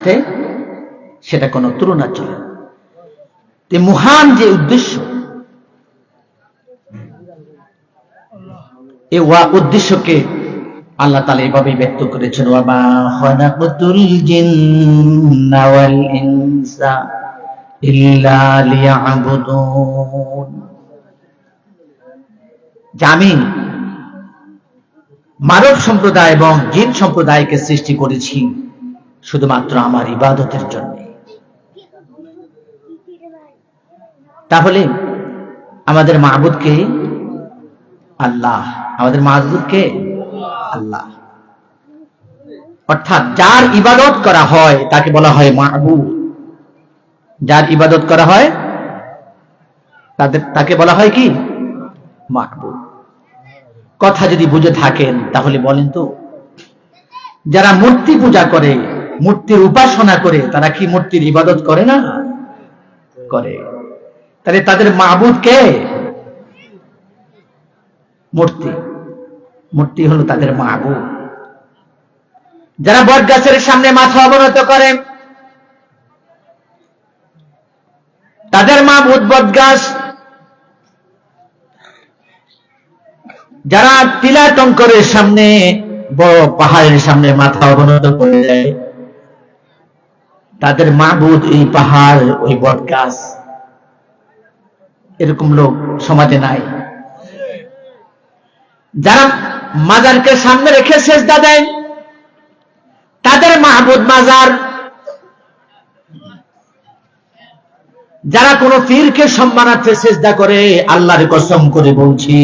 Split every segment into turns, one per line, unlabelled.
সাথে সেটা কোনো তুলনা চলে না। মহান যে উদ্দেশ্য, এই উদ্দেশ্যকে আল্লাহ তাআলা এভাবে ব্যক্ত করেছেন, ওয়া মা খালাকাতুল জিন্না ওয়াল ইনসা ইল্লা লিয়াবুদুন। আমি মানব সম্প্রদায় এবং জিন সম্প্রদায়কে সৃষ্টি করেছি শুধুমাত্র আমার ইবাদতের জন্য। তাহলে আমাদের মাবুদকে আল্লাহ, আমাদের মাবুদকে আল্লাহ, অর্থাৎ যার ইবাদত করা হয় তাকে বলা হয় মাবুদ। যার ইবাদত করা হয় তাকে বলা হয় কি? মাবুদ। কথা যদি বুঝে থাকেন তাহলে বলেন তো, যারা মূর্তি পূজা করে, মূর্তির উপাসনা করে, তারা কি মূর্তির ইবাদত করে না? করে। তাহলে তাদের মাবুদ কে? মূর্তি। মূর্তি হলো তাদের মাবুদ। যারা বটগাছের সামনে মাথা অবনত করে, তাদের মাবুদ বটগাছ। যারা টিলা টঙ্করের সামনে, বড় পাহাড়ের সামনে মাথা অবনত করে দেয়, তাদের মাবুদ এই পাহাড়, ওই বটগাছ। এরকম লোক সমাজে নাই। যারা মাজারকে সামনে রেখে সেজদা দেয়, তাদের মাবুদ মাজার। যারা কোন পীরকে সম্মানার্থে সেজদা করে, আল্লাহর কসম করে বলছি,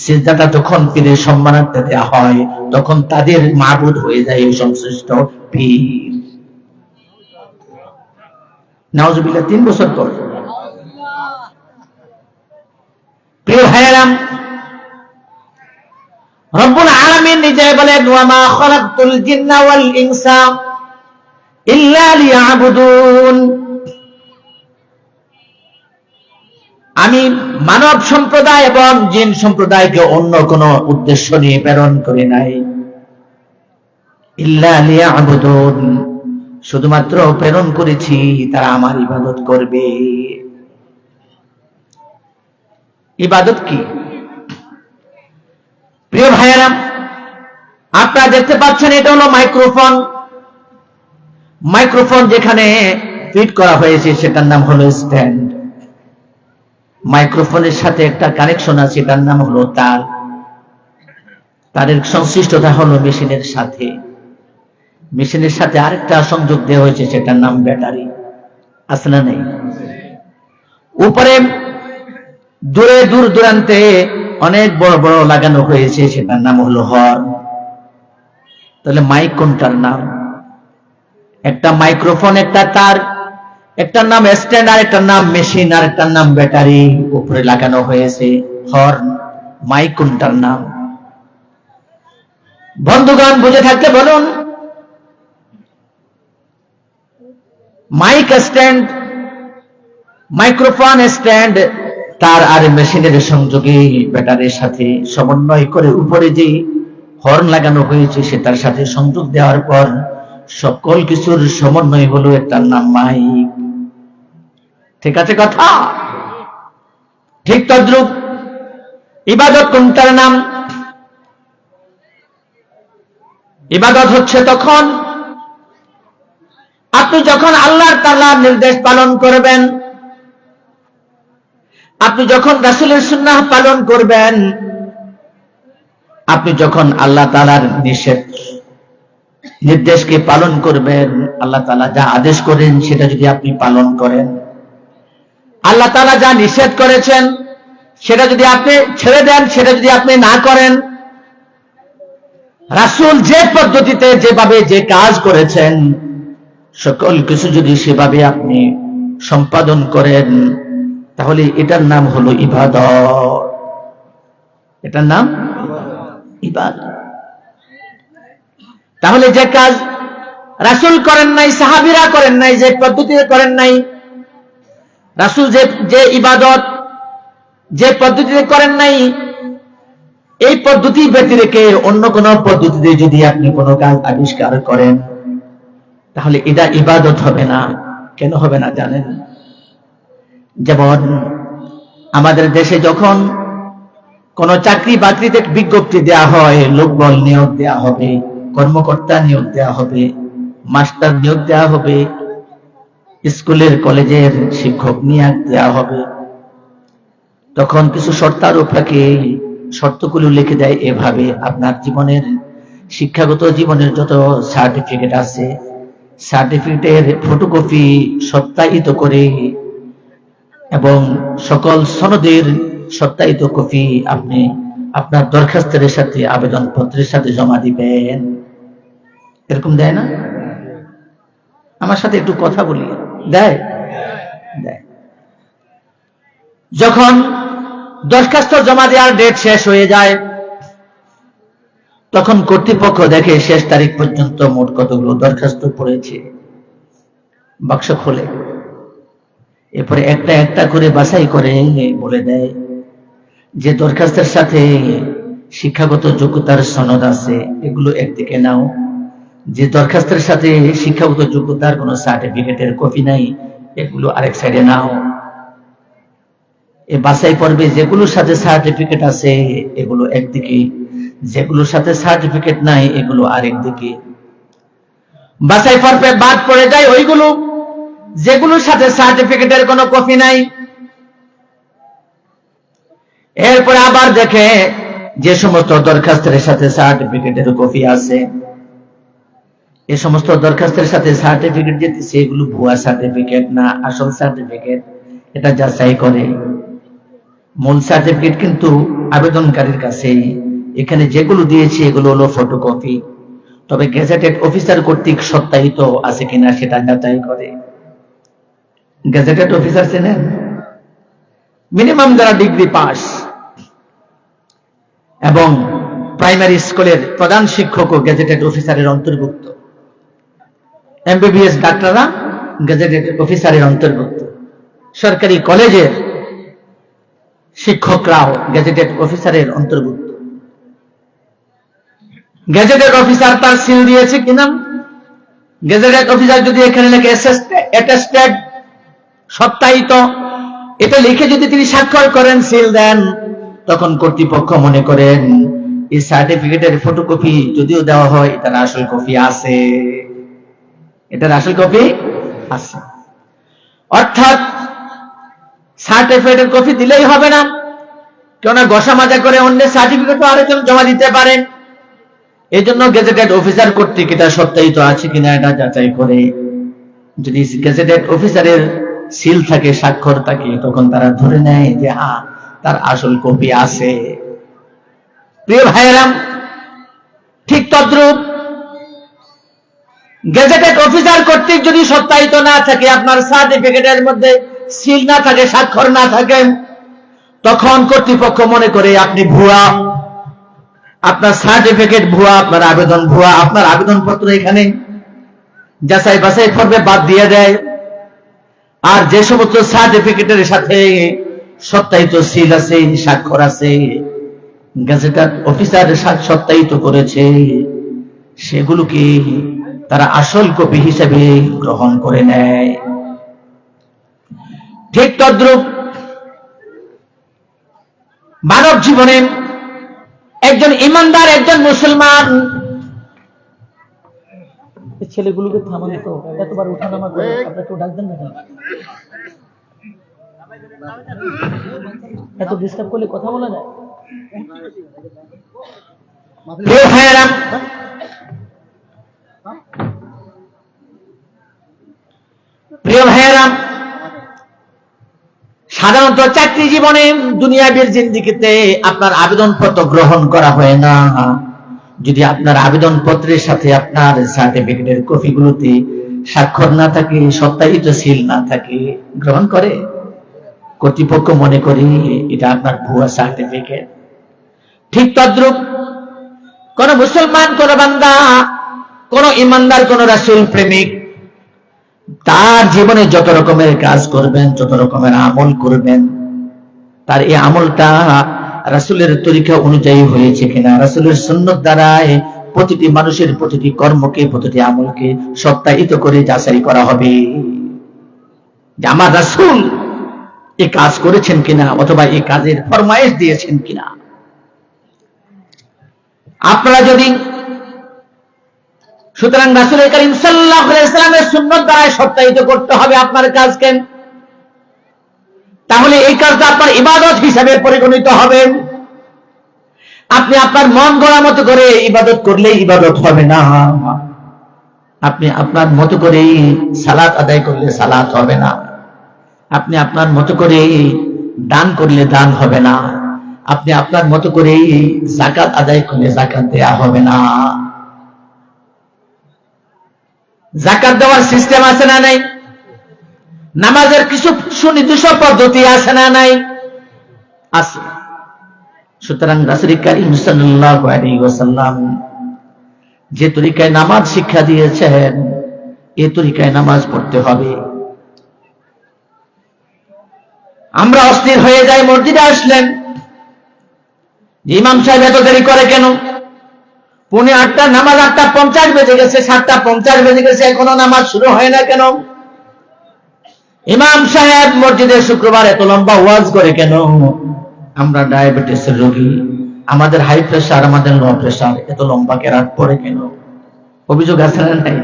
সেজদাটা যখন পীরের সম্মানার্থে দেওয়া হয় তখন তাদের মাবুদ হয়ে যায় এই সংশ্লিষ্ট পীর। নাউজুবিল্লাহ। 3 বছর পর প্রিয় ভাইয়েরা, রব্বুল আলামিন নিজে বলেন, ওয়া মা খালাকতুল জিন্না ওয়াল ইনসা ইল্লা লিয়াবুদুন। আমি মানব সম্প্রদায় এবং জিন সম্প্রদায়কে অন্য কোন উদ্দেশ্য নিয়ে প্রেরণ করি নাই। ইল্লা লিয়াবুদুন, শুধুমাত্র প্রেরণ করেছি তারা আমার ইবাদত করবে। ইবাদত কি? প্রিয় ভাইয়েরা, আপনারা দেখতে পাচ্ছেন এটা হলো মাইক্রোফোন। মাইক্রোফোন যেখানে ফিট করা হয়েছে সেটার নাম হলো স্ট্যান্ড। মাইক্রোফোনের সাথে একটা কানেকশন আছে, এটার নাম হলো তার। তারের সংশ্লিষ্টতা হলো মেশিনের সাথে। মেশিনের সাথে আরেকটা সংযোগ দেওয়া হয়েছে, সেটার নাম ব্যাটারি। আছে না নেই? উপরে দূর দূরান্তে অনেক বড় বড় লাগানো হয়েছে, সেটার নাম হলো হর্ন। তাহলে মাইক কোনটার নাম? একটা মাইক্রোফোন, একটা তার, একটার নাম স্ট্যান্ড, আর একটার নাম মেশিন, আর একটার নাম ব্যাটারি। উপরে লাগানো হয়েছে হর্ন। মাইক কোনটার নাম? বন্ধুগণ, বুঝে থাকতে বলুন। মাইক স্ট্যান্ড, মাইক্রোফোন স্ট্যান্ড, তার আর মেশিনের সংযোগে ব্যাটারির সাথে সমন্বয় করে উপরে যে হর্ন লাগানো হয়েছে সেটার সাথে সংযোগ দেওয়ার পর সকল কিছুর সমন্বয় হলো এটার নাম মাইক। ঠিক আছে কথা? ঠিক তদ্রূপ ইবাদত কোনটার নাম? ইবাদত হচ্ছে তখন আপনি যখন আল্লাহ তাআলার নির্দেশ পালন করবেন, আপনি যখন রাসূলের সুন্নাহ পালন করবেন, আপনি যখন আল্লাহ তাআলার নির্দেশকে পালন করবেন, আল্লাহ তাআলা যা আদেশ করেন সেটা যদি আপনি পালন করেন, আল্লাহ তাআলা যা নিষেধ করেছেন সেটা যদি আপনি ছেড়ে দেন, সেটা যদি আপনি না করেন, রাসূল যে পদ্ধতিতে যেভাবে যে কাজ করেছেন সকল কিছু যদি সেভাবে আপনি সম্পাদন করেন, তাহলে এটার নাম হলো ইবাদত। এটার নাম ইবাদত। তাহলে যে কাজ রাসূল করেন নাই, সাহাবীরা করেন নাই, যে পদ্ধতিতে করেন নাই, রাসূল যে ইবাদত যে পদ্ধতিতে করেন নাই, এই পদ্ধতি ব্যতিরেকে অন্য কোন পদ্ধতিতে যদি আপনি কোনো কাজ আবিষ্কার করেন, তাহলে এটা ইবাদত হবে না। কেন হবে না জানেন? যেমন আমাদের দেশে যখন কোন চাকরি বাকরিতে বিজ্ঞপ্তি দেয়া হয়, লোকবল নিয়োগ দেয়া হবে, কর্মকর্তা নিয়োগ দেয়া হবে, মাস্টার নিয়োগ দেয়া হবে, স্কুলের কলেজের শিক্ষক নিয়োগ দেয়া হবে, তখন কিছু শর্তারোপটাকে শর্তগুলো লিখে দেয় এভাবে: আপনার জীবনের শিক্ষাগত জীবনের যত সার্টিফিকেট আছে, সার্টিফিকেটের ফটোকপি সত্যায়িত করে এবং সকল সনদের সত্যায়িত কপি আপনি আপনার দরখাস্তের সাথে, আবেদন পত্রের সাথে জমা দিবেন। এরকম দেয় না? আমার সাথে একটু কথা বলি। দেয়? দেয়। যখন দরখাস্ত জমা দেওয়ার ডেট শেষ হয়ে যায়, তখন কর্তৃপক্ষ দেখে শেষ তারিখ পর্যন্ত মোট কতগুলো দরখাস্ত পড়েছে, বাক্স খোলে, এরপরে একটা একটা করে বাছাই করে বলে দেয় যে দরখাস্তের সাথে শিক্ষাগত যোগ্যতার সনদ আছে এগুলো একদিকে নাও, যে দরখাস্তের সাথে শিক্ষাগত যোগ্যতার কোনো সার্টিফিকেটের কপি নাই এগুলো আরেক সাইডে নাও। এ বাছাই পর্বে যেগুলোর সাথে সার্টিফিকেট আছে এগুলো একদিকে, যেগুলোর সাথে সার্টিফিকেট নাই এগুলো আরেক দিকে। বাছাই পর্বে বাদ পড়ে যায় ওইগুলো যেগুলোর সাথে সার্টিফিকেটের কোনো কপি নাই। এরপরে আবার দেখে যে সমস্ত দরখাস্তের সাথে সার্টিফিকেটের কপি আছে, এ সমস্ত দরখাস্তের সাথে সার্টিফিকেট যেতে সেগুলো ভুয়া সার্টিফিকেট না আসল সার্টিফিকেট, এটা যাচাই করে। মূল সার্টিফিকেট কিন্তু আবেদনকারীর কাছে, এখানে যেগুলো দিয়েছে এগুলো হলো ফটোকপি, তবে গেজেটেড অফিসার কর্তৃক সত্যায়িত আছে কিনা সেটা যাচাই করে। গেজেটেড অফিসার চেনেন? মিনিমাম যারা ডিগ্রি পাস এবং প্রাইমারি স্কুলের প্রধান শিক্ষক ও গেজেটেড অফিসারের অন্তর্ভুক্ত, এমবিবিএস ডাক্তাররা গেজেটেড অফিসারের অন্তর্ভুক্ত, সরকারি কলেজের শিক্ষকরাও গেজেটেড অফিসারের অন্তর্ভুক্ত। গেজেটেড অফিসার তার সিল দিয়েছে কিনা, গেজেটেড অফিসার যদি এখানে লেখে অ্যাটেস্টেড সত্যায়িত, এটা লিখে যদি তিনি স্বাক্ষর করেন, সিল দেন, তখন কর্তৃপক্ষ মনে করেন এই সার্টিফিকেটের ফটোকপি যদিও দেওয়া হয় এটার আসল কপি আছে, এটার আসল কপি আছে। অর্থাৎ সার্টিফিকেটের কপি দিলেই হবে না, কেননা ঘষা মাজা করে অন্য সার্টিফিকেটও আরেকজন জমা দিতে পারেন। এই জন্য গেজেটেড অফিসার কর্তৃক এটা সত্যায়িত আছে কিনা এটা যাচাই করে। যদি গেজেটেড অফিসারের সিল থাকে, স্বাক্ষর থাকে, তখন তারা ধরে নেয় যে হ্যাঁ তার আসল কপি আছে। প্রিয় ভাইয়েরাম, ঠিক তদ্রূপ গেজেটেড অফিসার কর্তৃক যদি সত্যায়িত না থাকে, আপনার সার্টিফিকেটের মধ্যে সিল না থাকে, স্বাক্ষর না থাকে, তখন কর্তৃপক্ষ মনে করে আপনি ভুয়া, আপনার সার্টিফিকেট ভুয়া, আপনার আবেদন ভুয়া, আপনার আবেদনপত্র এখানে যাচাই বাছাই পর্বে বাদ দিয়ে দেয়। আর যে সমস্ত সার্টিফিকেটের সাথে সত্যায়িত সিল আছে, স্বাক্ষর আছে, গেজেটেড অফিসার সত্যায়িত করেছে, সেগুলোকে তারা আসল কপি হিসেবে গ্রহণ করে নেয়। ঠিক তদ্রূপ মানব জীবনে একজন ইমানদার, একজন মুসলমান, ছেলেগুলোকে থামান তো, এতবার উঠানামা করে আপনারা কেউ ডাকবেন না, এত ডিস্টার্ব করলে কথা বলা যায়? প্রিয় ভাইয়েরা, প্রিয় ভাইয়েরা, সাধারণত চাকরি জীবনে, দুনিয়াবীর জিন্দেগিতে আপনার আবেদনপত্র গ্রহণ করা হয় না যদি আপনার আবেদনপত্রের সাথে আপনার সার্টিফিকেটের কপিগুলোতে স্বাক্ষর না থাকে, সত্যায়িত সিল না থাকে। গ্রহণ করে কর্তৃপক্ষ মনে করে এটা আপনার ভুয়া সার্টিফিকেট। ঠিক তদ্রূপ কোন মুসলমান, কোন বান্দা, কোন ইমানদার, কোন রাসূল প্রেমিক তার জীবনে যত রকমের কাজ করবেন, যত রকমের আমল করবেন, তার এই আমলটা রাসূলের তরিকা অনুযায়ী হয়েছে কিনা, রাসূলের সুন্নাত দ্বারা প্রতিটি মানুষের প্রতিটি কর্মকে, প্রতিটি আমলকে সত্যায়িত করে যাচাই করা হবে যে আমার রাসূল এই কাজ করেছেন কিনা, অথবা এই কাজের ফরমায়েশ দিয়েছেন কিনা। আপনারা যদি সুতরাং রাসূল করিম সাল্লাল্লাহু আলাইহি ওয়াসাল্লামের সুন্নাত দ্বারা সত্যায়িত করতে হবে আপনার কাজকে, তাহলে এই কাজটা আপনার ইবাদত হিসাবে পরিগণিত হবে। আপনি আপনার মন গড়া মতো করে ইবাদত করলে ইবাদত হবে না, আপনি আপনার মতো করে সালাত আদায় করলে সালাত হবে না, আপনি আপনার মতো করে দান করলে দান হবে না, আপনি আপনার মতো করে যাকাত আদায় করলে যাকাত দেয়া হবে না। যাকাত দেওয়ার সিস্টেম আছে না নাই? নামাজের কিছু সুনির্দিষ্ট পদ্ধতি আছে না নাই? আছে। সুতরাং রাসূল করিম সাল্লাল্লাহু আলাইহি ওয়াসাল্লাম যে তরিকায় নামাজ শিক্ষা দিয়েছেন, এই তরিকায় নামাজ পড়তে হবে। আমরা অস্থির হয়ে যাই মসজিদে আসলেন, ইমাম সাহেব এত দেরি করে কেন? 7:45 নামাজ, 8:50 বেজে গেছে, 7:50 বেজে গেছে, এখনো নামাজ শুরু হয় না কেন? ইমাম সাহেব মসজিদে শুক্রবার এত লম্বা ওয়াজ করে কেন? আমরা ডায়াবেটিসের রোগী, আমাদের হাই প্রেসার, আমাদের লো প্রেসার, এত লম্বা কেরাত পড়ে কেন? অভিযোগ আছে না নাই?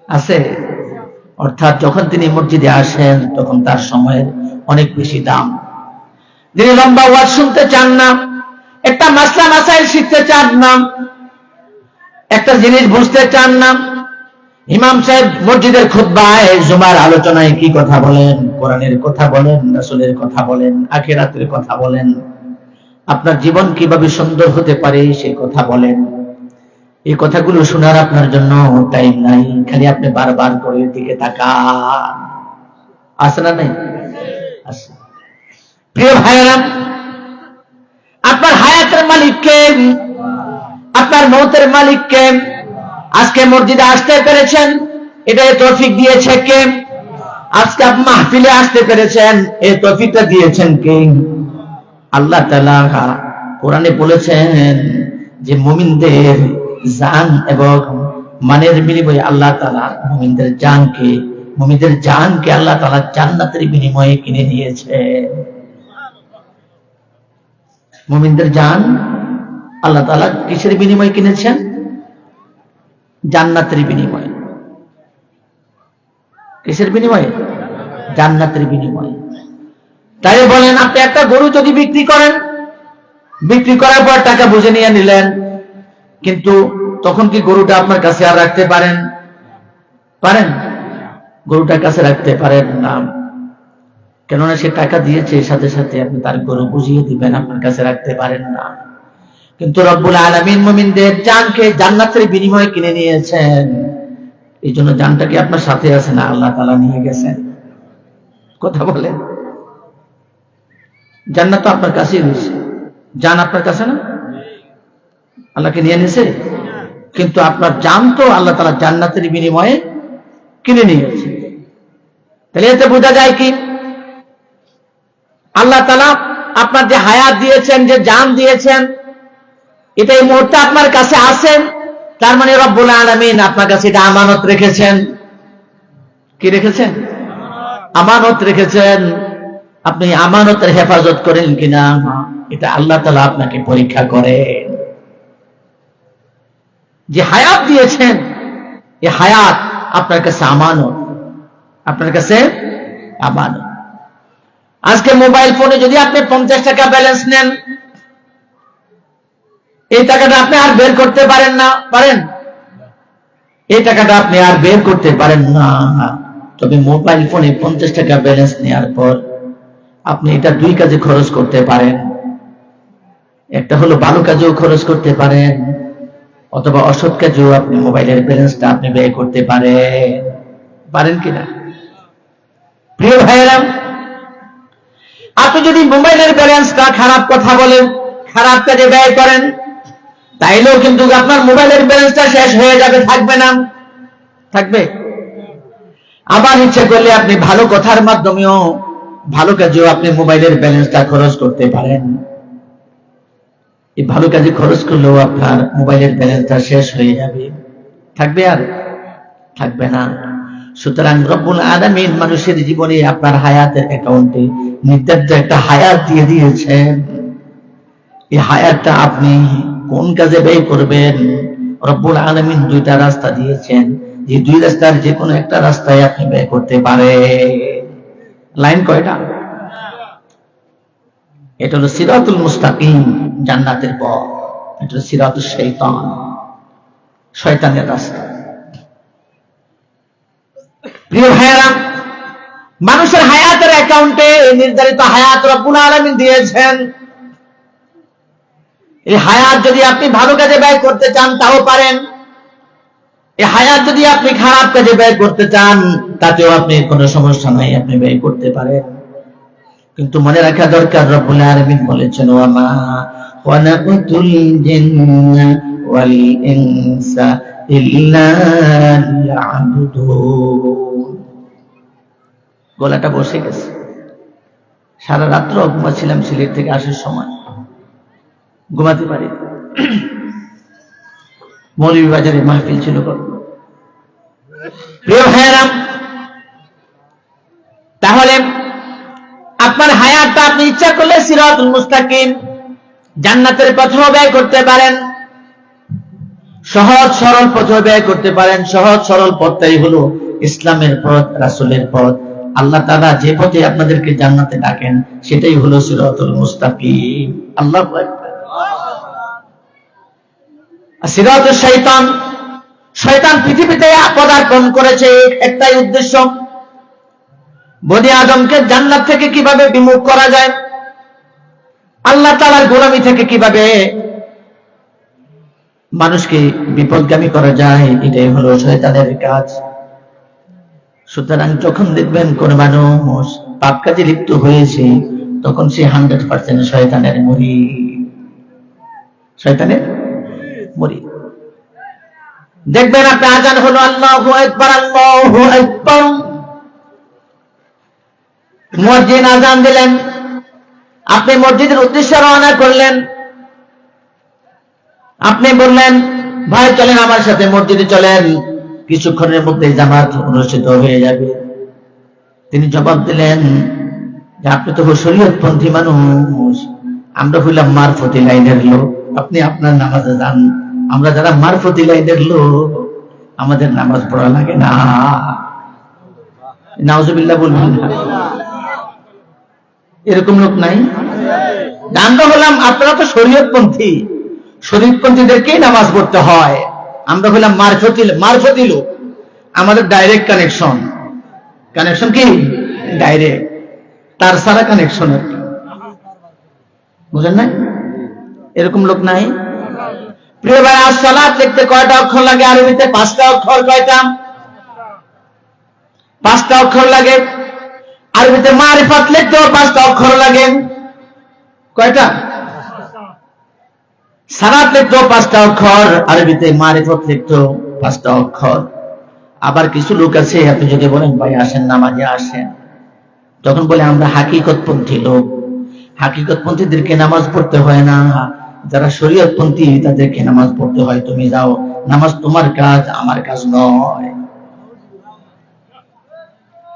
আছে। অর্থাৎ যখন তিনি মসজিদে আসেন তখন তার সময়ের অনেক বেশি দাম। যিনি লম্বা ওয়াজ শুনতে চান না, একটা মাসলা মাসাইল শিখতে চান না, একটা জিনিস বুঝতে চান না, ইমাম সাহেব মসজিদের খুতবায়, জুমার আলোচনায় কি কথা বলেন? কোরআনের কথা বলেন, রাসূলের কথা বলেন, আখিরাতের কথা বলেন, আপনার জীবন কিভাবে সুন্দর হতে পারে সেই কথা বলেন। এই কথাগুলো শোনার আপনার জন্য টাইম নাই, খালি আপনি বারবার করে দিকে তাকান। আছে না নাই? আছে। প্রিয় ভাইরা, আপনার হায়াতের মালিক কে? আপনার মওতের মালিক কে? আজকে মসজিদে আসতে পেরেছেন, এটা তৌফিক দিয়েছে কে? আজকে আপনি মাহফিলে আসতে পেরেছেন, এই তৌফিকটা দিয়েছেন কে? আল্লাহ তাআলা কোরআনে বলেছেন যে মুমিনদের জান এবং মানের বিনিময়ে আল্লাহ তাআলা মুমিনদের জানকে আল্লাহ তাআলা জান্নাতের বিনিময়ে কিনে নিয়েছে। মুমিনদের জান আল্লাহ তাআলা কিসের বিনিময়ে কিনেছেন? জান্নাতের বিনিময়ে। কিসের বিনিময়ে? জান্নাতের বিনিময়ে। তাই বলেন, আপনি একটা গরু যদি বিক্রি করেন, বিক্রি করার পর টাকা বুঝে নিয়ে নিলেন, কিন্তু তখন কি গরুটা আপনার কাছে আর রাখতে পারেন? পারেন? গরুটার কাছে রাখতে পারেন না, কেননা সে টাকা দিয়েছে, সাথে সাথে আপনি তার গরু বুঝিয়ে দিবেন, আপনার কাছে রাখতে পারেন না। কিন্তু রব্বুল আলামিন মুমিনদের জানকে জান্নাতের বিনিময়ে কিনে নিয়েছেন, এই জন্য জানটা কি আপনার সাথে আছে না আল্লাহ তাআলা নিয়ে গেছেন? কথা বলেন। জান্নাত তো আপনার কাছেই রয়েছে, জান আপনার কাছে না? আল্লাহকে নিয়ে নিয়েছে, কিন্তু আপনার জান তো আল্লাহ তাআলা জান্নাতের বিনিময়ে কিনে নিয়েছে। তাহলে এতে বোঝা যায় কি, আল্লাহ তাআলা আপনার যে হায়াত দিয়েছেন, যে জান দিয়েছেন, এটা এই মুহূর্তে আপনার কাছে আছেন, তার মানে রব্বুল আলামিন আপনার কাছে এটা আমানত রেখেছেন। কি রেখেছেন? আমানত রেখেছেন। আপনি আমানতের হেফাজত করেন কিনা, এটা আল্লাহ তাআলা আপনাকে পরীক্ষা করেন। যে হায়াত দিয়েছেন, এই হায়াত আপনার কাছে আমানত, আপনার কাছে আমানত। আজকে মোবাইল ফোনে যদি আপনি 50 টাকা ব্যালেন্স নেন, এই টাকাটা আপনি আর বের করতে পারেন না, পারেন? এই টাকাটা আপনি আর বের করতে পারেন না। তবে মোবাইল ফোনে 50 টাকা ব্যালেন্স নেওয়ার পর আপনি এটা দুই কাজে খরচ করতে পারেন। একটা হলো ভালো কাজেও খরচ করতে পারেন, অথবা অসৎ কাজেও আপনি মোবাইলের ব্যালেন্সটা আপনি ব্যয় করতে পারেন। পারেন কিনা? প্রিয় ভাইয়েরা, আপনি যদি মোবাইলের ব্যালেন্সটা খারাপ কথা বলেন, খারাপ কাজে ব্যয় করেন, তাইলেও কিন্তু আপনার মোবাইলের ব্যালেন্সটা শেষ হয়ে যাবে, থাকবে না। থাকবে? আবার ইচ্ছে করলে আপনি ভালো কথার মাধ্যমেও, ভালো কাজেও আপনি মোবাইলের ব্যালেন্সটা খরচ করতে পারেন। এই ভালো কাজে খরচ করলেও আপনার মোবাইলের ব্যালেন্সটা শেষ হয়ে যাবে, থাকবে আর থাকবে না। সুতরাং রব্বুল আলামিন মানুষের জীবনে আপনার হায়াতের অ্যাকাউন্টে নির্ধারিত একটা হায়াত দিয়ে দিয়েছেন। এই হায়াতটা আপনি কোন কাজে ব্যয় করবেন, রব্বুল আলামিন দুইটা রাস্তা দিয়েছেন, যে দুই রাস্তার যে কোনো একটা রাস্তায় আপনি ব্যয় করতে পারেন। লাইন কয়টা? এটা হলো সিরাতুল মুস্তাকিম, জান্নাতের পথ। এটা হলো সিরাতুশ শাইতান, শয়তানের রাস্তা। প্রিয় ভাইয়েরা, মানুষের হায়াতের অ্যাকাউন্টে নির্ধারিত হায়াত রব্বুল আলামিন দিয়েছেন। এই হায়াত যদি আপনি ভালো কাজে ব্যয় করতে চান তাও পারেন, এই হায়াত যদি আপনি খারাপ কাজে ব্যয় করতে চান তাতেও আপনি কোনো সমস্যা নাই, আপনি ব্যয় করতে পারেন। কিন্তু মনে রাখা দরকার, রব্বুল আলামিন বলেছেন, ওয়ামা খালাকুতুল জিন্না ওয়াল ইনসা ইল্লা লিয়াবুদুন। গলাটা বসে গেছে, সারা রাত্র ঘুমাচ্ছিলাম, সিলেট থেকে আসার সময় ঘুমাতে পারি। মৌলভীবাজারে মাহফিল ছিল। প্রিয় ভাইয়েরা, তাহলে আপনার হায়াতটা আপনি ইচ্ছা করলে সিরাতুল মুস্তাকিম, জান্নাতের পথেও ব্যয় করতে পারেন, সহজ সরল পথেও ব্যয় করতে পারেন। সহজ সরল পথটাই হলো ইসলামের পথ, রাসূলের পথ। আল্লাহ তাআলা যে পথে আপনাদেরকে জান্নাতে ডাকেন সেটাই হলো সিরাতুল মুস্তাকিম। আল্লাহু আকবার। সিরাতুশ শাইতান, শয়তান পৃথিবীতে পদার্পণ করেছে একটাই উদ্দেশ্য, বনি আদমকে জান্নাত থেকে কিভাবে বিমুখ করা যায়, আল্লাহ তাআলার গোলামি থেকে কিভাবে মানুষকে বিপদগামী করা যায়, এটাই হলো শয়তানের কাজ। সুতরাং যখন দেখবেন কোন মানুষ পাপ কাজে লিপ্ত হয়েছে, তখন সে 100% শয়তানের মুরিদ, শয়তানের মুরিদ। দেখবেন আপনি আজান হলো, আল্লাহু আকবার, আল্লাহু আকবার, মুয়াজ্জিন আজান দিলেন, আপনি মসজিদের উদ্দেশ্যে রওনা করলেন, আপনি বললেন, ভাই চলেন আমার সাথে মসজিদে চলেন, কিছুক্ষণের মধ্যে জামাত অনুষ্ঠিত হয়ে যাবে। তিনি জবাব দিলেন যে আপনি তো শরীয়তপন্থী মানুষ, আমরা হইলাম মারফতি লাইনের লোক, আপনি আপনার নামাজে যান, আমরা যারা মারফতি লাইনের লোক আমাদের নামাজ পড়া লাগে না। নাউজুবিল্লাহ বলবেন না, এরকম লোক নাই? আমরা হলাম, আপনারা তো শরীয়তপন্থী, শরীয়তপন্থীদেরকেই নামাজ পড়তে হয়, আমরা হলাম মারফতি লোক, আমাদের ডাইরেক্ট কানেকশন। কানেকশন কি? ডাইরেক্ট, তার সারা কানেকশন। বুঝেন না? এরকম লোক নাই? প্রিয় ভাই, সালাত লিখতে কয়টা অক্ষর লাগে? আরবিতে 5টা অক্ষর। কয়টা? 5টা অক্ষর লাগে। আরবিতে মারিফাত লিখতেও 5টা অক্ষর লাগে। কয়টা? সালাত লিখতেও 5টা অক্ষর, আরবিতে মারিফত লিখতেও 5টা অক্ষর। আবার কিছু লোক আছে, আপনি যদি বলেন ভাই আসেন নামাজে আসেন, তখন বলে আমরা হাকিকতপন্থী লোক, হাকিকতপন্থীদেরকে নামাজ পড়তে হয় না, যারা শরীয়তপন্থী তাদেরকে নামাজ পড়তে হয়, তুমি যাও, নামাজ তোমার কাজ, আমার কাজ নয়।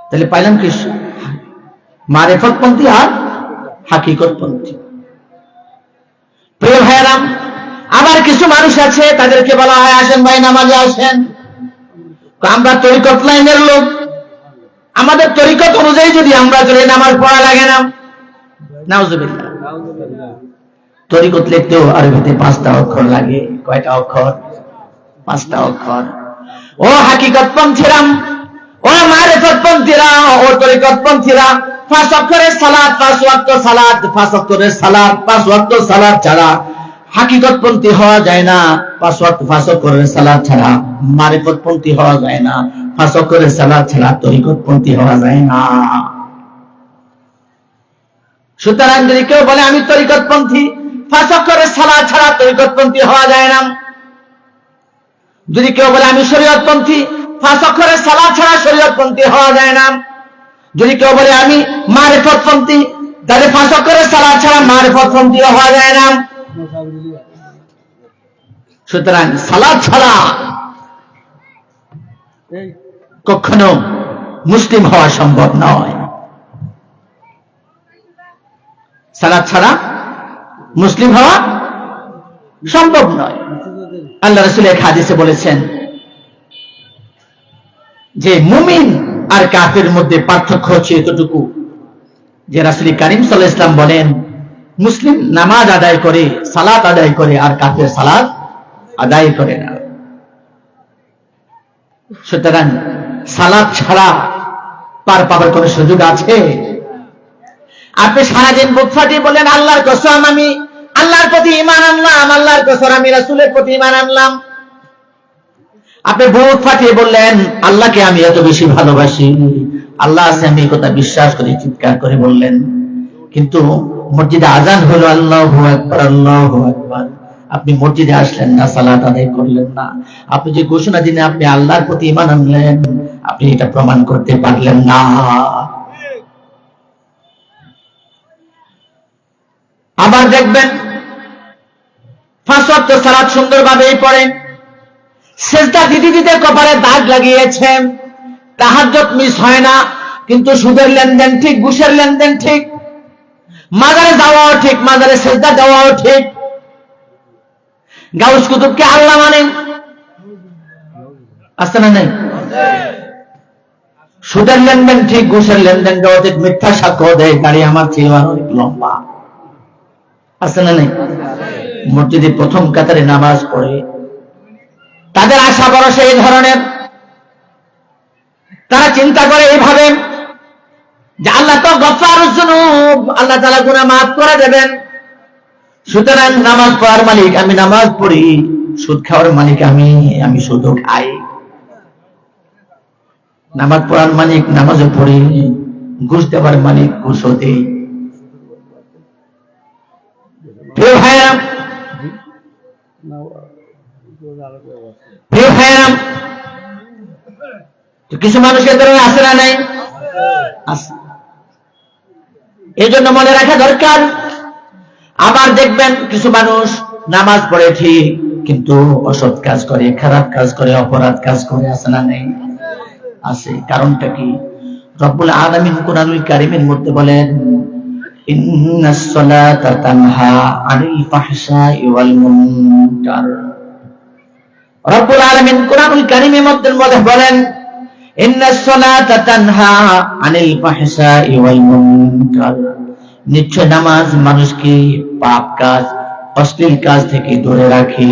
তাহলে পাইলাম কি? মারিফতপন্থী আর হাকিকতপন্থী। প্রিয় ভাইরা, আবার কিছু মানুষ আছে, তাদেরকে বলা হয় আসেন ভাই নামাজে আসেন, আমরা তরিকত লাইনের লোক, আমাদের তরিকত অনুযায়ী যদি আমরা চলে নামাজ পড়া লাগে না। নাউজুবিল্লাহ। তরিকত লিখতেও আরবিতে 5টা অক্ষর লাগে। কয়টা অক্ষর? 5টা অক্ষর। ও হাকিকতপন্থীরা, ও মারিফতপন্থীরা, ও তরিকতপন্থীরা, 5 অক্ষরের সালাত, 5 ওয়াক্ত সালাত, 5 অক্ষরের সালাত, 5 ওয়াক্ত সালাত ছাড়া হাকিকতপন্থী হওয়া যায় না। 5 ওয়াক্ত 5 অক্ষরের সালাত ছাড়া মারিফতপন্থী হওয়া যায় না। 5 অক্ষরের সালাত ছাড়া তরিকতপন্থী হওয়া যায় না। সুতরাং যদি কেউ বলে আমি তরিকতপন্থী, 5 অক্ষরের সালাত ছাড়া তরিকতপন্থী হওয়া যায় না। যদি কেউ বলে আমি শরীয়তপন্থী, 5 অক্ষরের সালাত ছাড়া শরীয়তপন্থী হওয়া যায় না। যদি কেউ বলে আমি মারিফতপন্থী, তাহলে 5 অক্ষরের সালাত ছাড়া মারিফতপন্থী হওয়া যায় না। সুতরাং সালাত ছাড়া কখনো মুসলিম হওয়া সম্ভব নয়। সালাত ছাড়া মুসলিম হওয়া সম্ভব নয়। আল্লাহ রাসূল এক হাদিসে বলেছেন যে মুমিন আর কাফের মধ্যে পার্থক্য হচ্ছে এতটুকু, যে রাসূল কারীম সাল্লাল্লাহু আলাইহি ওয়াসাল্লাম বলেন মুসলিম নামাজ আদায় করে, সালাত আদায় করে, আর কাফের সালাত আদায় করে না। সুতরাং সালাত ছাড়া পার পাবার কোন সুযোগ আছে? আপনি সারাদিন বুক ফাটিয়ে বলেন আল্লাহর কসম আমি আল্লাহর প্রতি ঈমান আনলাম, আল্লাহর কসম আমি রাসূলের প্রতি ঈমান আনলাম। আপনি বুক ফাটিয়ে বললেন আল্লাহকে আমি এত বেশি ভালোবাসি, আল্লাহ আছে আমি এই কথা বিশ্বাস করি, চিৎকার করে বললেন, কিন্তু মসজিদে আজান হলো আল্লাহু আকবার আল্লাহু আকবার, আপনি মসজিদে আসলেন না, সালাত আদায় করলেন না। আপনি যে ঘোষণা দিনে আপনি আল্লাহর প্রতি ঈমান আনলেন, আপনি এটা প্রমাণ করতে পারলেন না। আবার দেখবেন 5 ওয়াক্ত সালাত সুন্দরভাবেই পড়েন, সিজদা দিতে দিতে কপালে দাগ লাগিয়েছেন, তাহাজ্জুদ মিস হয় না, কিন্তু সুদের লেনদেন ঠিক, ঘুষের লেনদেন ঠিক, মাজারে যাওয়াও ঠিক, মাজারে সিজদা দেওয়াও ঠিক, গাউস কুতুবকে আল্লাহ মানেন, আছে না নাই? সুদের লেনদেন ঠিক, ঘুষের লেনদেন দেওয়া ঠিক, মিথ্যা সাক্ষ্য দেয় গাড়ি আমার ছিল অনেক লম্বা, আছে না নাই? মসজিদে প্রথম কাতারে নামাজ পড়ে তাদের আশা ভরসা এই ধরনের, তারা চিন্তা করে এইভাবে যে আল্লাহ তো গফফারুজ যুনুব, আল্লাহ তাআলা গুনাহ মাফ করে দেবেন, সুতরাং নামাজ পড়ার মালিক আমি, নামাজ পড়ি, সুদ খাওয়ার মালিক আমি, আমি সুদও খাই। নামাজ পড়ার মালিক নামাজও পড়ি, ঘুষ দেওয়ার মালিক ঘুষও দেই। প্রিয় ভাইরা, প্রিয় ভাইরা, কিছু মানুষের ধরনের আছে না নাই? আছে। এই জন্য মনে রাখা দরকার। আবার দেখবেন কিছু মানুষ নামাজ পড়ে ঠিক, কিন্তু অসৎ কাজ করে, খারাপ কাজ করে, অপরাধ কাজ করে, আছে না নাই? আছে। কারণটা কি? রব্বুল আলামিন কুরআনুল কারীমের মধ্যে বলেন ইন্নাস সালাতা তানহা আনিল ফাহশাই ওয়াল মুনকার। রব্বুল আলামিন কুরআনুল কারীমের মধ্যে বলেন ইন্নাস সালাতা তানহা আনিল ফাহশাই ওয়াল মুনকার, নিশ্চয় নামাজ মানুষকে পাপ কাজ, অশ্লীল কাজ থেকে দূরে রাখে।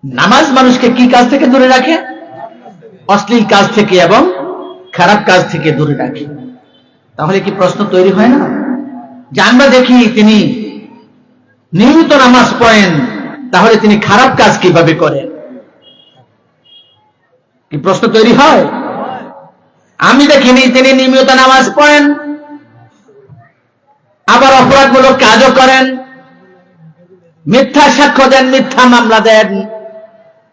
নামাজ মানুষকে কি কাজ থেকে দূরে রাখে? অশ্লীল কাজ থেকে এবং খারাপ কাজ থেকে দূরে রাখে। তাহলে কি প্রশ্ন তৈরি হয় না যে আমরা দেখি তিনি নিয়মিত নামাজ পড়েন, তাহলে তিনি খারাপ কাজ কিভাবে করেন? কি প্রশ্ন তৈরি হয়? আমি দেখিনি তিনি নিয়মিত নামাজ পড়েন, আবার অপরাধমূলক কাজও করেন, মিথ্যা সাক্ষ্য দেন, মিথ্যা মামলা দেন,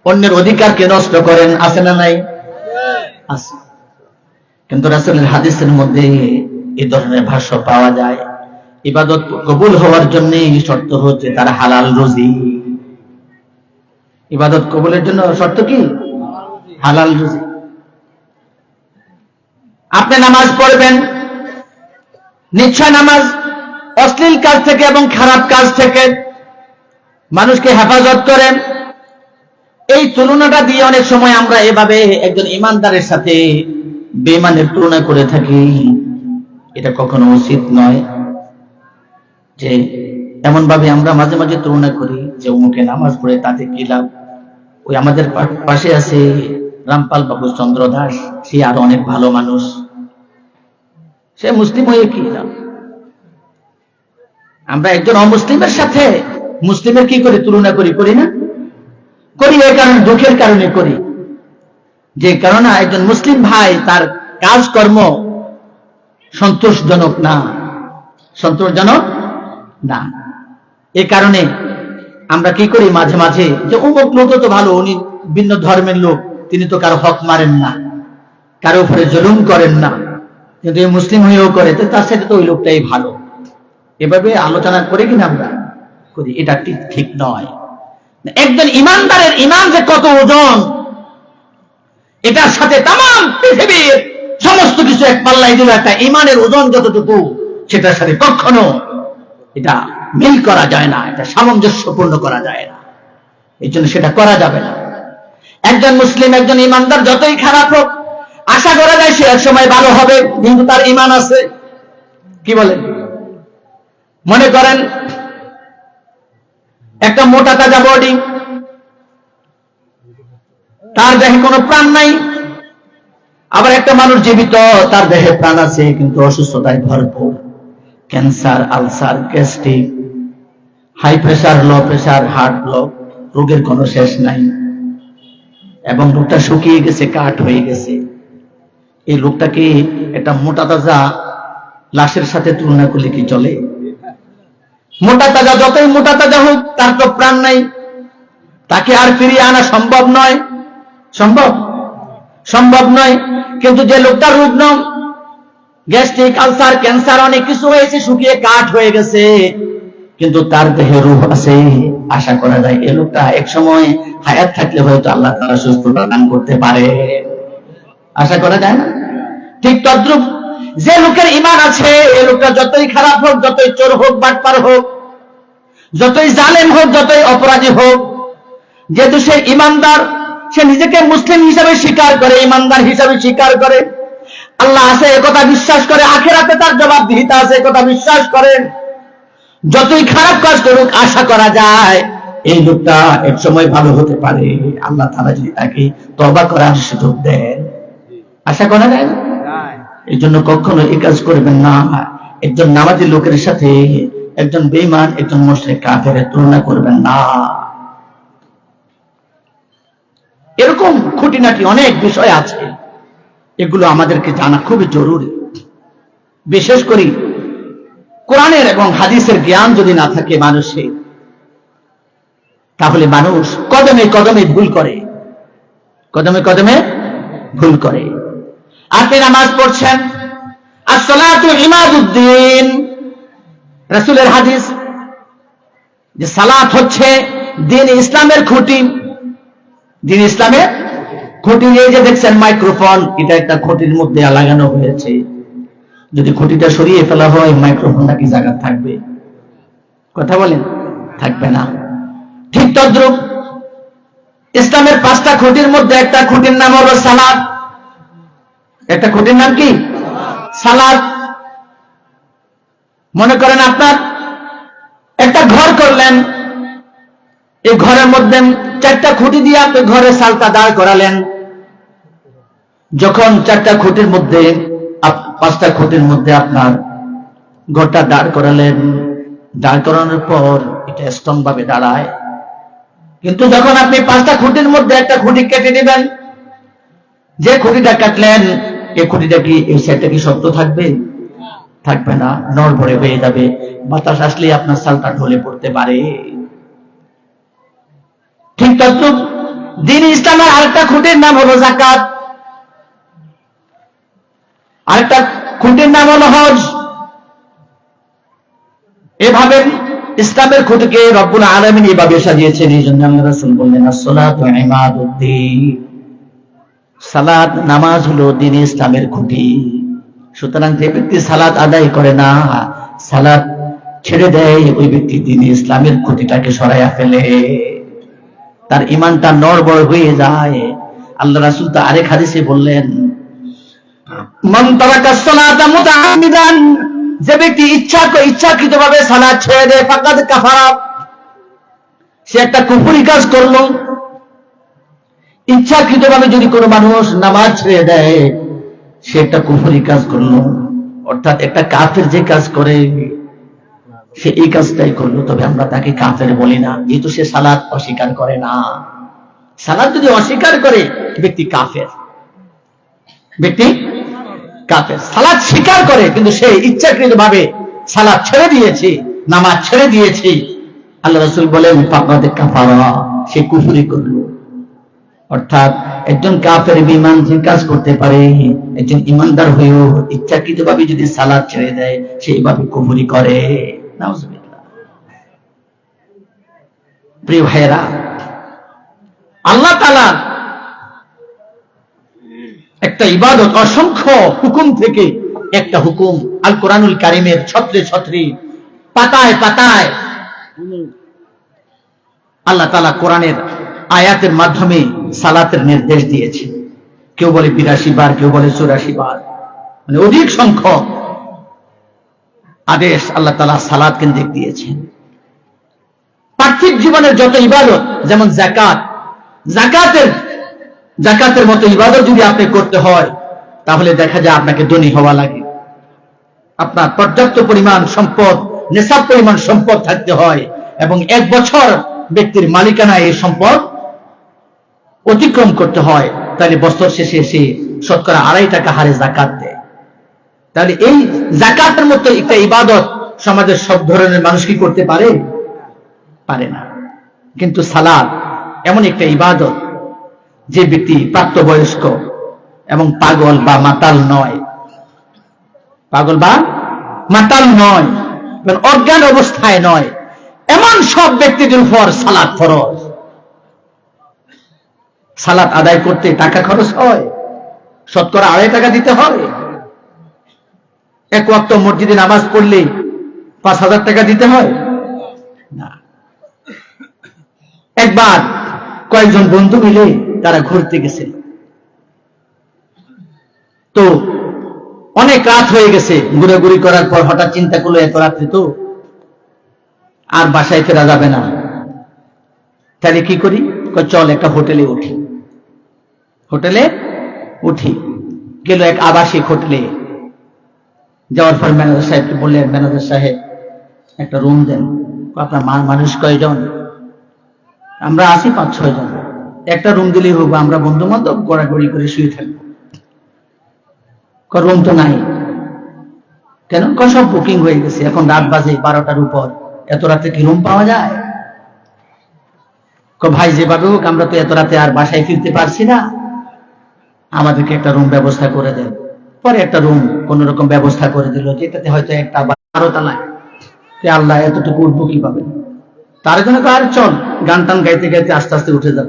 অন্যের অধিকারকে নষ্ট করেন, আছে না নাই? আছে। কিন্তু রাসূলের হাদিসের মধ্যে এই ধরনের ভাষ্য পাওয়া যায়। ইবাদত কবুল হওয়ার জন্য শর্ত হচ্ছে তার হালাল রুজি। ইবাদত কবুলের জন্য শর্ত কি? হালাল রুজি। আপনি নামাজ পড়বেন, নিশ্চয় নামাজ অশ্লীল কাজ থেকে এবং খারাপ কাজ থেকে মানুষকে হেফাজত করেন। এই তুলনাটা দিয়ে অনেক সময় আমরা এভাবে একজন ইমানদারের সাথে বেঈমানের তুলনা করে থাকি। এটা কখনো উচিত নয়। যে এমন ভাবে আমরা মাঝে মাঝে তুলনা করি যে অমুকে নামাজ পড়ে তাতে কি লাভ, ওই আমাদের পাশে আছে রামপাল বাবু চন্দ্র দাস, সে আরো অনেক ভালো মানুষ, সে মুসলিম হয়ে কি লাভ? আমরা একজন অমুসলিমের সাথে মুসলিমের কি করে তুলনা করি? করি না? করি। এই কারণে, দুঃখের কারণে করি, যে কারণে একজন মুসলিম ভাই তার কাজকর্ম সন্তোষজনক না, সন্তোষজনক না। এই কারণে আমরা কি করি মাঝে মাঝে যে অমুক লোক তো ভালো, উনি ভিন্ন ধর্মের লোক, তিনি তো কারো হক মারেন না, কারো উপরে জুলুম করেন না, কিন্তু মুসলিম হয়েও করে, তো তার সাথে তো ওই লোকটাই ভালো। এভাবে আলোচনা করে কিনা আমরা করি, এটা ঠিক নয়। একজন ইমানদারের ইমান যে কত ওজন, এটার সাথে তাম পৃথিবীর সমস্ত কিছু এক পাল্লায় দিল, একটা ইমানের ওজন যতটুকু, সেটার সাথে কখনো এটা মিল করা যায় না, এটা সামঞ্জস্যপূর্ণ করা যায় না। এই জন্য সেটা করা যাবে না। একজন মুসলিম, একজন ইমানদার যতই খারাপ হোক, আশা করা যায় সে এক সময় ভালো হবে, কিন্তু তার ইমান আছে। কি বলেন? মনে করেন একটা মোটা তাজা বডি, তার দেহে কোনো প্রাণ নাই। আবার একটা মানুষ জীবিত, তার দেহে প্রাণ আছে, কিন্তু অসুস্থতায় ভরপুর, cancer, ulcer, gastric, high pressure, low pressure, heart block, রোগের কোনো শেষ নাই, এবং লোকটা শুকিয়ে গেছে, কাঠ হয়ে গেছে। এই লোকটাকে একটা মোটা তাজা লাশের সাথে তুলনা করলে কি চলে? মোটা তাজা, যতই মোটা তাজা হোক, তার তো প্রাণ নাই, তাকে আর ফিরিয়ে আনা সম্ভব নয়। সম্ভব নয়। কিন্তু যে লোকটা রুগ্ন, গ্যাস্ট্রিক, আলসার, ক্যান্সার, অনেক কিছু হয়েছে, শুকিয়ে কাঠ হয়ে গেছে, কিন্তু তার দেহে রূহ আছে, আশা করা যায় এই লোকটা এক সময় হায়াত থাকলে হয়তো আল্লাহ তাআলা সুস্থতা দান করতে পারে। আশা করা যায় না? ঠিক তদ্রুপ যে লোকের ঈমান আছে, এই লোকটা যতই খারাপ হোক, যতই চোর হোক, বাটপার হোক, যতই জালেম হোক, যতই অপরাধী হোক, যেহেতু সে ঈমানদার, সে নিজেকে মুসলিম হিসাবে স্বীকার করে, ঈমানদার হিসাবে স্বীকার করে, আল্লাহ আছে একথা বিশ্বাস করে, আখিরাতে তার জবাবদিহিতা আছে একথা বিশ্বাস করেন, যতই খারাপ কাজ করুক, আশা করা যায় এই লোকটা এক সময় ভালো হতে পারে, আল্লাহ তাআলা যদি তাকে তওবা করার সুযোগ দেন। আশা করা যায় না? এই জন্য কখনো এই কাজ করবেন না। একজন নামাজি লোকের সাথে একজন বেঈমান, একজন মুশরিক, কাফেরের তুলনা করবেন না। এরকম খুঁটিনাটি অনেক বিষয় আছে, এগুলো আমাদেরকে জানা খুবই জরুরি। বিশেষ করে কোরআনের এবং হাদিসের জ্ঞান যদি না থাকে মানুষের, তাহলে মানুষ কদমে কদমে ভুল করে, কদমে কদমে ভুল করে। আপনি নামাজ পড়ছেন, আসসালাতু ইমাদুদ্দিন, রাসূলের হাদিস যে সালাত হচ্ছে দ্বীন ইসলামের খুঁটি। দ্বীন ইসলামের খুঁটি। এই যে দেখছেন মাইক্রোফোন, এটা একটা খুঁটির মধ্যে লাগানো হয়েছে, যদি খুঁটিটা সরিয়ে ফেলা হয়, মাইক্রোফোনটা কি জায়গা থাকবে? কথা বলেন, থাকবে না। ঠিক তদ্রুপ ইসলামের 5টা খুঁটির মধ্যে একটা খুঁটির নাম হলো সালাত। একটা খুঁটির নাম কি? সালাত। মনে করেন আপনার একটা ঘর করলেন, এই ঘরের মধ্যে 4টা খুঁটি দিয়ে আপনি ঘরের সালটা দাঁড় করালেন। যখন 4টা খুঁটির মধ্যে, 5টা খুঁটির মধ্যে আপনার ঘরটা দাঁড় করালেন, দাঁড় করানোর পর এটা স্ট্রং ভাবে দাঁড়ায়। কিন্তু যখন আপনি 5টা খুঁটির মধ্যে একটা খুঁটি কেটে দিবেন, যে খুঁটিটা কাটলেন, এই খুঁটিটা কি, এই সাইডটা কি শক্ত থাকবে? থাকবে না, নড়বড়ে হয়ে যাবে, বাতাস আসলে আপনার সালটা ঢলে পড়তে পারে। ঠিক তদ্রুপ দ্বীন ইসলামের আরেকটা খুঁটির নাম হলো যাকাত, আরেকটা খুঁটির নাম হলো হজ। এভাবে ইসলামের খুঁটিকে রব্বুল আলামিন এভাবে সাজিয়েছেন। এই জন্য আল্লাহ রাসূল বললেন, আসসালাতু ইমাদুদ্দিন, সালাত, নামাজ হলো দ্বীন ইসলামের খুঁটি। সুতরাং যে ব্যক্তি সালাত আদায় করে না, সালাত ছেড়ে দেয়, ওই ব্যক্তি দ্বীন ইসলামের খুঁটিটাকে সরাইয়া ফেলে, তার ঈমানটা নড়বড় হয়ে যায়। আল্লাহ রাসূল তো আরেক হাদিসে বললেন, মান তারাকাস সালাতা মুতাআম্মিদান, যে ব্যক্তি ইচ্ছাকৃতভাবে সালাত ছেড়ে দেয়, ফাকাদ কাফারা, সে একটা কুফরি কাজ করলো। ইচ্ছাকৃতভাবে যদি কোনো মানুষ নামাজ ছেড়ে দেয়, সে একটা কুফরি কাজ করলো, অর্থাৎ একটা কাফের যে কাজ করে সে এই কাজটাই করলো। তবে আমরা তাকে কাফের বলি না, যেহেতু সে সালাত অস্বীকার করে না। সালাত যদি অস্বীকার করে, ব্যক্তি কাফের, ব্যক্তি কাফের। সালাত স্বীকার করে কিন্তু সে ইচ্ছাকৃতভাবে সালাত ছেড়ে দিয়েছে, নামাজ ছেড়ে দিয়েছে, আল্লাহ রাসূল বলেন ফাকাদ কাফারা, সে কুফরি করলো। অর্থাৎ একজন কাফের বিমান যে কাজ করতে পারে, একজন ইমানদার হয়েও ইচ্ছাকৃতভাবে যদি সালাত ছেড়ে দেয় সেইভাবে কুফরি করে। নাউজুবিল্লাহ। প্রিয় ভাইয়েরা, আল্লাহ তাআলা একটা ইবাদত, অসংখ্য হুকুম থেকে একটা হুকুম আল কোরআনুল কারীমের ছত্রে ছত্রে, পাতায় পাতায় আল্লাহ তাআলা কোরআনের আয়াতের মাধ্যমে সালাতের নির্দেশ দিয়েছে। কেউ বলে 82 বার, কেউ বলে 84 বার, মানে অধিক সংখ্যক আদেশ আল্লাহ তাআলা সালাত কেন্দ্রিক দিয়েছেন। পার্থিব জীবনের যত ইবাদত, যেমন যাকাত, যাকাতের মতো ইবাদত যদি আপনি করতে হয় তাহলে দেখা যায় আপনাকে ধনী হওয়া লাগে, আপনার পর্যাপ্ত পরিমাণ সম্পদ, নেশাব পরিমাণ সম্পদ থাকতে হয়, এবং 1 বছর ব্যক্তির মালিকানা এই সম্পদ অতিক্রম করতে হয়, তাহলে বছর শেষে এসে শতকরা 2.5 টাকা হারে যাকাত দেয়। তাহলে এই যাকাতের মতো একটা ইবাদত সমাজের সব ধরনের মানুষ কি করতে পারে? পারে না। কিন্তু সালাত এমন একটা ইবাদত, যে ব্যক্তি প্রাপ্তবয়স্ক এবং পাগল বা মাতাল নয়, অজ্ঞান অবস্থায় নয়, এমন সব ব্যক্তিদের উপর সালাত ফরজ। সালাত আদায় করতে টাকা খরচ হয়, শতকরা 2.5 টাকা দিতে হয়। 1 ওয়াক্ত মসজিদে নামাজ পড়লে 5,000 টাকা দিতে হয় না। একবার কয়েকজন বন্ধু মিলে তারা ঘুরতে গেছে, তো অনেক রাত হয়ে গেছে। ঘুরাঘুরি করার পর হঠাৎ চিন্তা করলো এত রাত্রে তো আর বাসায় ফেরা যাবে না, তাহলে কি করি? চল একটা হোটেলে উঠি। গেল এক আবাসিক হোটেলে। যাওয়ার পর ম্যানেজার সাহেবকে বললেন, ম্যানেজার সাহেব একটা রুম দেন। আপনার মানুষ কয়জন? আমরা আছি 5-6 জন। একটা রুম দিলেই হোক, আমরা বন্ধু বান্ধব গড়াগড়ি করে শুয়ে থাকবো। রুম তো নাই। কেন? সব বুকিং হয়ে গেছে, এখন রাত বাজে 12টার উপর, এত রাতে কি রুম পাওয়া যায়? ভাই যেভাবে হোক আমরা তো এত রাতে আর বাসায় ফিরতে পারছি না, আমাদেরকে একটা রুম ব্যবস্থা করে দেন। পরে একটা রুম কোন রকম ব্যবস্থা করে দিল, যেটাতে হয়তো একটা 12 তলায়। আল্লাহ, এতটুকু উঠবো কিভাবে? তার জন্য আর চল গান টান গাইতে গাইতে আস্তে আস্তে উঠে যাব।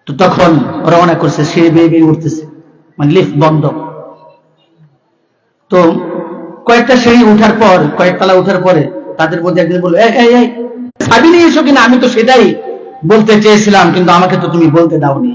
তো তখন রওনা করছে, সিঁড়ি বেয়ে বেয়ে উঠতেছে, মানে লিফট বন্ধ। তো কয়েকটা সিঁড়ি উঠার পর, কয়েক তলা উঠার পরে তাদের মধ্যে একজন বলল, এই চাবি নিয়ে এসো কিনা? আমি তো সেটাই বলতে চেয়েছিলাম, কিন্তু আমাকে তো তুমি বলতে দাওনি।